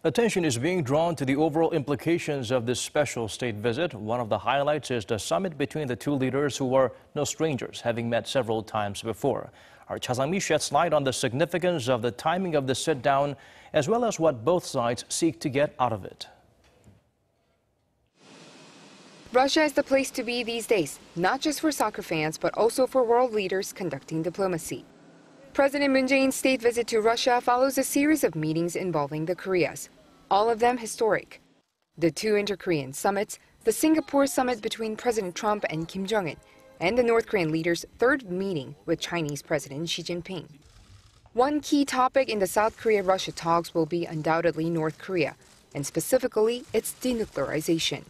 Attention is being drawn to the overall implications of this special state visit. One of the highlights is the summit between the two leaders who are no strangers, having met several times before. Our Cha Sang-mi sheds light on the significance of the timing of the sit-down, as well as what both sides seek to get out of it. Russia is the place to be these days, not just for soccer fans, but also for world leaders conducting diplomacy. President Moon Jae-in's state visit to Russia follows a series of meetings involving the Koreas, all of them historic. The two inter-Korean summits, the Singapore summit between President Trump and Kim Jong-un, and the North Korean leader's third meeting with Chinese President Xi Jinping. One key topic in the South Korea-Russia talks will be undoubtedly North Korea, and specifically its denuclearization.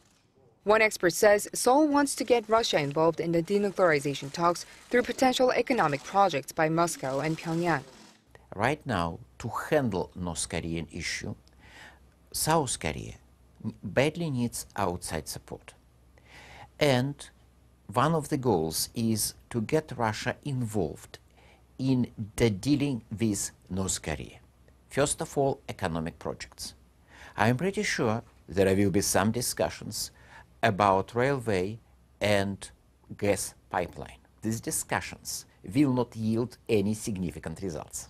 One expert says Seoul wants to get Russia involved in the denuclearization talks through potential economic projects by Moscow and Pyongyang. Right now, to handle North Korean issue, South Korea badly needs outside support. And one of the goals is to get Russia involved in dealing with North Korea. First of all, economic projects. I'm pretty sure there will be some discussions about railway and gas pipeline. These discussions will not yield any significant results.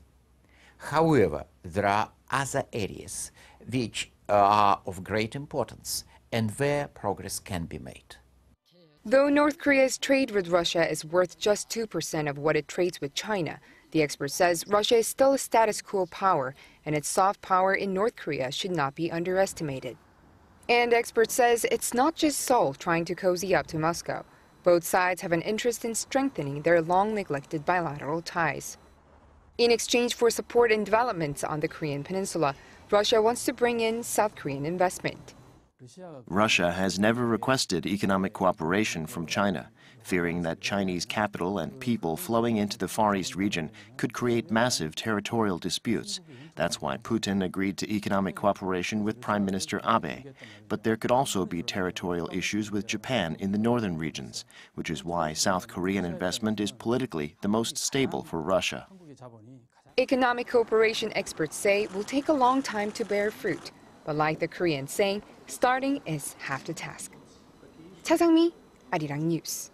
However, there are other areas which are of great importance and where progress can be made. Though North Korea's trade with Russia is worth just 2% of what it trades with China, the expert says Russia is still a status quo power, and its soft power in North Korea should not be underestimated. And expert says it's not just Seoul trying to cozy up to Moscow. Both sides have an interest in strengthening their long-neglected bilateral ties. In exchange for support and developments on the Korean peninsula, Russia wants to bring in South Korean investment. Russia has never requested economic cooperation from China, fearing that Chinese capital and people flowing into the Far East region could create massive territorial disputes. That's why Putin agreed to economic cooperation with Prime Minister Abe. But there could also be territorial issues with Japan in the northern regions, which is why South Korean investment is politically the most stable for Russia. Economic cooperation, experts say, will take a long time to bear fruit. But like the Koreans saying, starting is half the task. Cha Sang-mi, Arirang News.